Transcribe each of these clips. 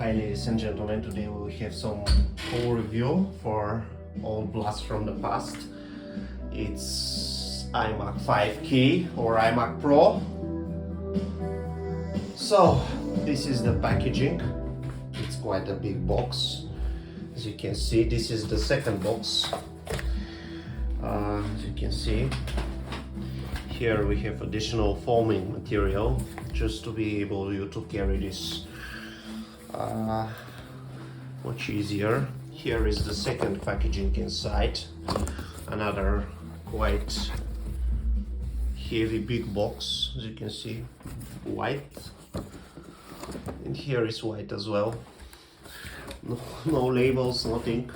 Hi ladies and gentlemen, today we will have some full review for old blast from the past. It's Imac 5K or Imac Pro. So this is the packaging. It's quite a big box. As you can see, this is the second box. As you can see, here we have additional foaming material just to be able to carry this much easier. Here is the second packaging inside, another quite heavy big box, as you can see, white, and here is white as well. No labels, nothing.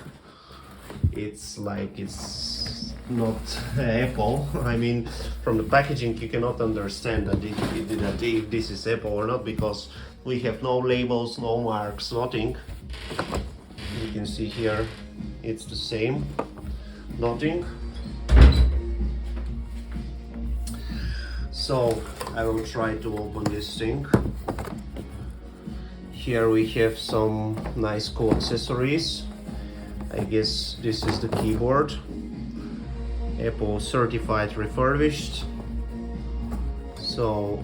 It's like it's not Apple. I mean, from the packaging you cannot understand that if this is Apple or not, because we have no labels, no marks, nothing. You can see here it's the same, nothing. So I will try to open this thing. Here we have some nice cool accessories. I guess this is the keyboard, Apple certified refurbished. So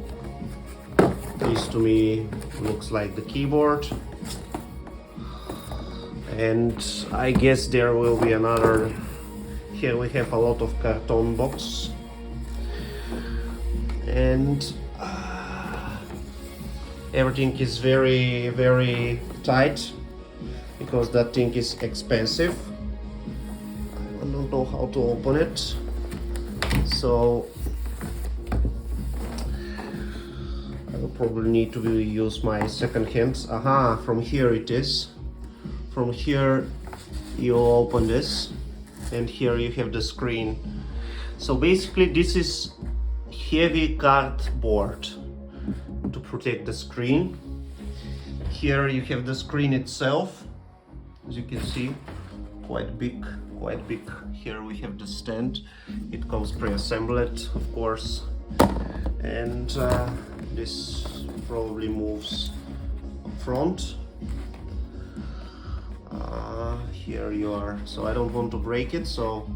this to me looks like the keyboard, and I guess there will be another. Here we have a lot of carton box, and everything is very tight because that thing is expensive. I don't know how to open it, so I will probably need to use my second hand. Aha, from here it is. From here you open this, and here you have the screen. So basically this is heavy cardboard to protect the screen. Here you have the screen itself, as you can see, quite big. Here we have the stand. It comes pre-assembled, of course, and this probably moves up front. Here you are. So I don't want to break it, so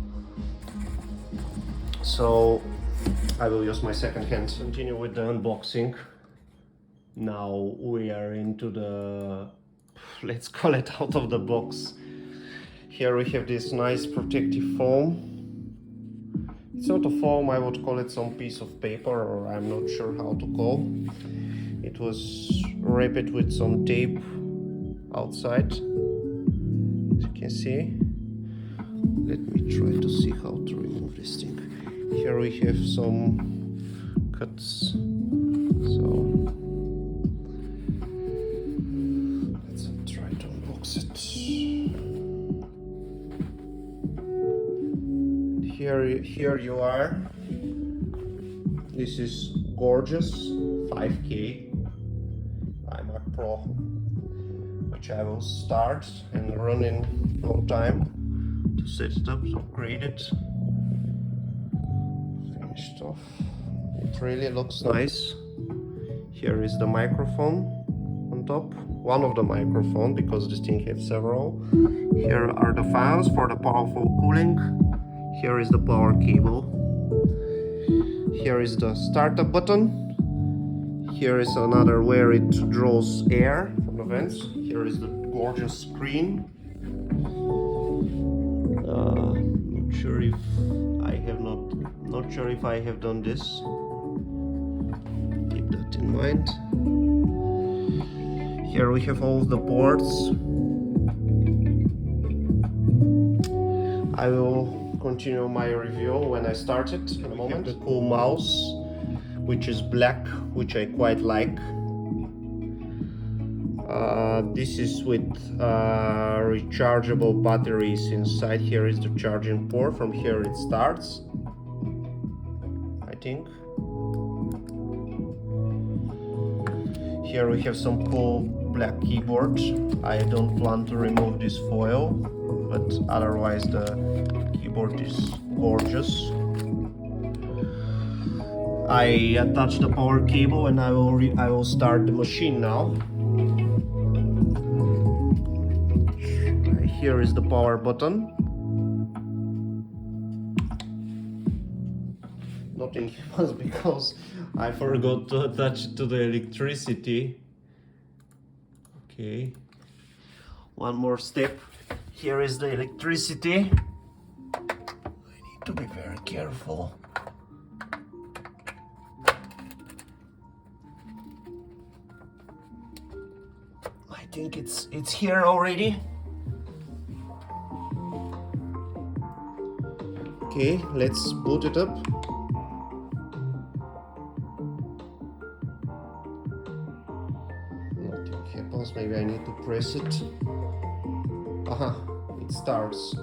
I will use my second hand. Continue with the unboxing. Now we are into the, let's call it out of the box. Here we have this nice protective foam. It's not a foam, I would call it some piece of paper, or I'm not sure how to call. It was wrapped with some tape outside, as you can see. Let me try to see how to remove this thing. Here we have some cuts, so let's try to unbox it. Here you are. This is gorgeous 5K Imac Pro, which I will start and run in no time to set it up, to upgrade it. Finished off. It really looks nice. Here is the microphone on top, one of the microphone, because this thing has several. Here are the fans for the powerful cooling. Here is the power cable. Here is the startup button. Here is another where it draws air from the vents. Here is the gorgeous screen. Not sure if I have done this. Keep that in mind. Here we have all the ports. I will continue my review when I start it in a moment. The cool mouse, which is black, which I quite like. This is with rechargeable batteries inside. Here is the charging port. From here it starts, I think. Here we have some cool black keyboard. I don't plan to remove this foil, but otherwise the keyboard is gorgeous. I attach the power cable and I will start the machine now. Here is the power button. Nothing happens because I forgot to attach it to the electricity. Okay. One more step. Here is the electricity. I need to be very careful. I think it's here already. Okay, let's boot it up. Nothing happens. Maybe I need to press it. Aha, it starts.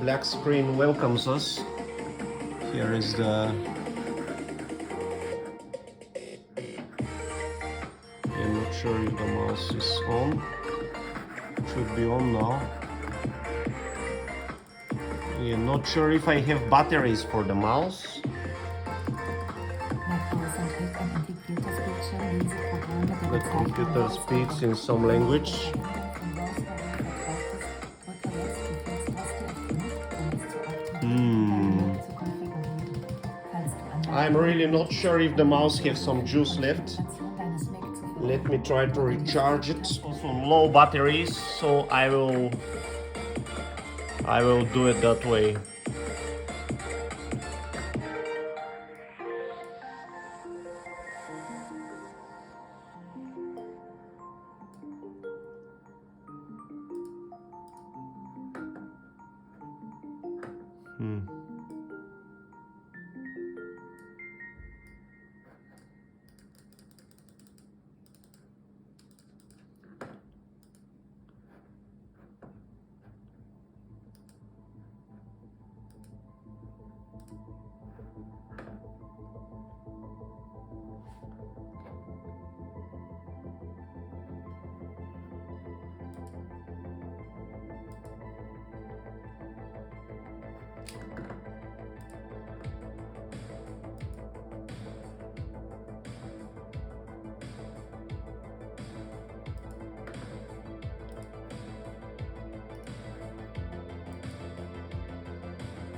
Black screen welcomes us. Here is the... I'm not sure if the mouse is on. Should be on now. Yeah, not sure if I have batteries for the mouse. The computer speaks in some language. I'm really not sure if the mouse has some juice left. Let me try to recharge it. Also low batteries, so I will do it that way.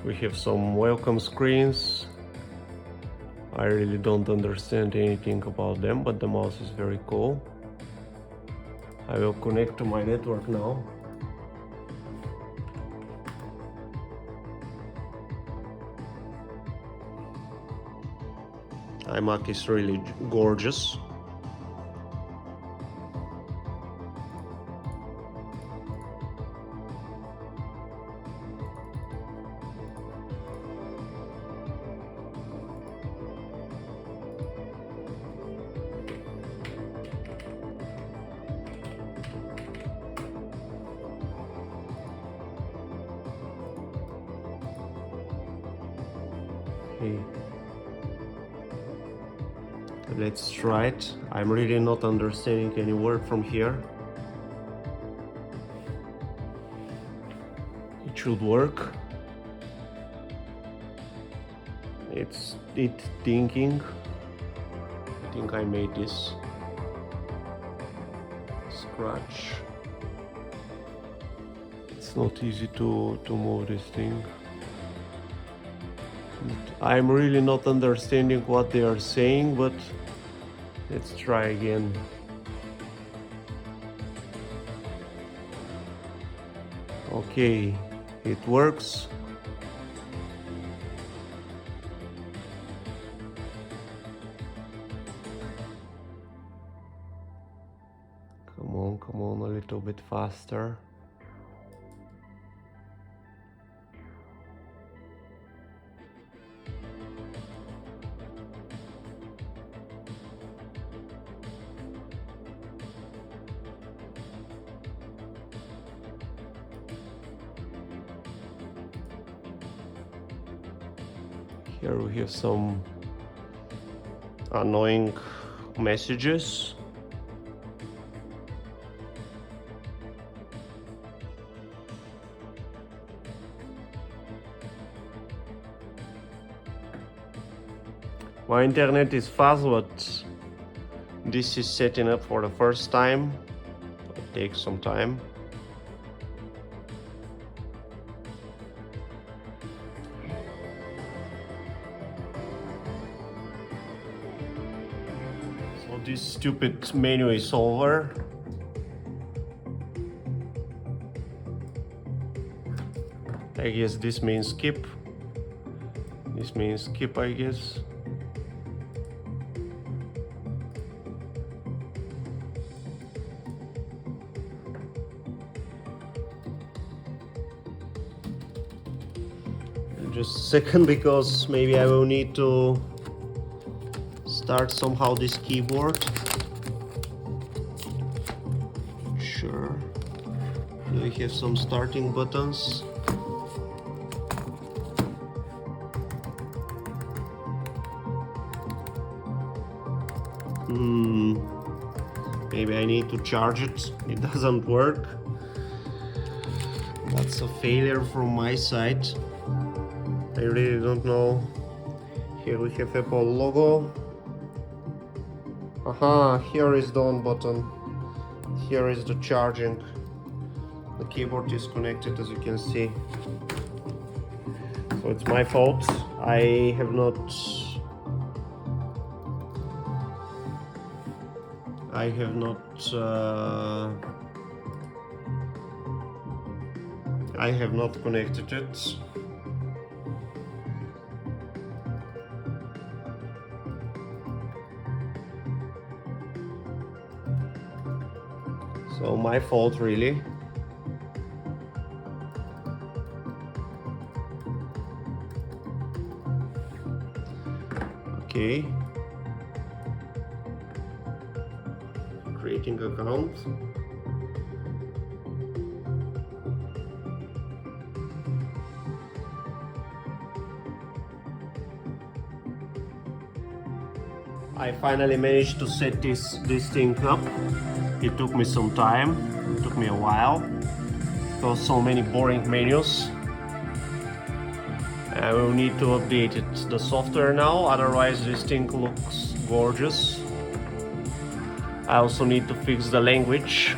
We have some welcome screens. I really don't understand anything about them, but the mouse is very cool. I will connect to my network now. Imac is really gorgeous. Let's try it. I'm really not understanding any word from here. It should work. It's thinking. I think I made this. Scratch. It's not easy to move this thing. I'm really not understanding what they are saying, but let's try again. Okay, it works. Come on, a little bit faster. Here we have some annoying messages. My internet is fast, but this is setting up for the first time. It takes some time. So this stupid menu is over. I guess this means skip. This means skip, I guess. Just a second, because maybe I will need to start somehow this keyboard. Sure. We have some starting buttons. Maybe I need to charge it. It doesn't work. That's a failure from my side. I really don't know. Here we have Apple logo. Aha, here is the on button. Here is the charging. The keyboard is connected, as you can see. So it's my fault. I have not connected it. So my fault, really. Okay. Creating account. I finally managed to set this thing up. It took me some time, it took me a while. There were so many boring menus. I will need to update it, the software now, otherwise this thing looks gorgeous. I also need to fix the language.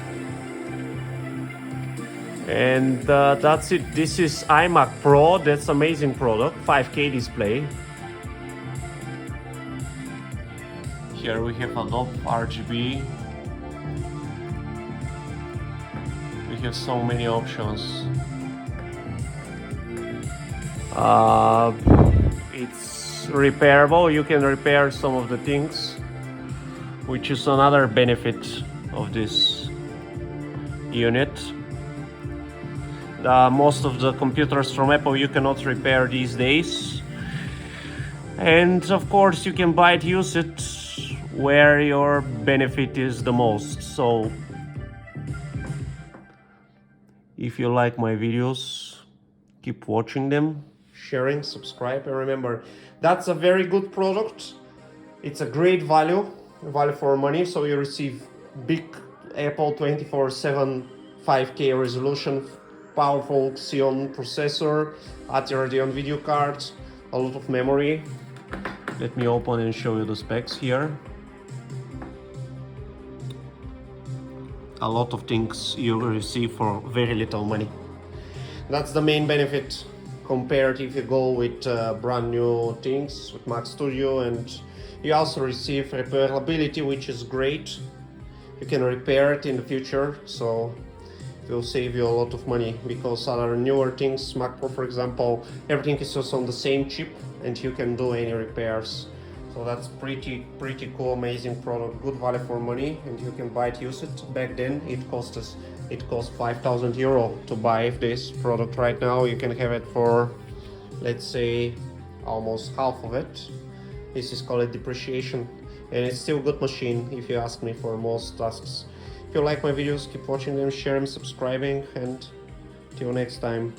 And that's it. This is Imac Pro. That's amazing product, 5K display. Here we have Adobe RGB. We have so many options. It's repairable. You can repair some of the things, which is another benefit of this unit. Most of the computers from Apple you cannot repair these days. And of course you can buy it, use it where your benefit is the most. So if you like my videos, keep watching them, sharing, subscribe, and remember, that's a very good product. It's a great value for money. So you receive big Apple 24/7 5K resolution, powerful Xeon processor, at Radeon video card, a lot of memory. Let me open and show you the specs here. A lot of things you receive for very little money. That's the main benefit compared if you go with brand new things with Mac Studio, and you also receive repairability, which is great. You can repair it in the future, so it will save you a lot of money, because other newer things, Mac Pro for example, everything is just on the same chip and you can do any repairs. So that's pretty cool, amazing product, good value for money, and you can buy it, use it. Back then it cost 5,000 euro to buy this product. Right now you can have it for, let's say, almost half of it. This is called depreciation, and it's still a good machine if you ask me for most tasks. If you like my videos, keep watching them, share them, subscribing, and till next time.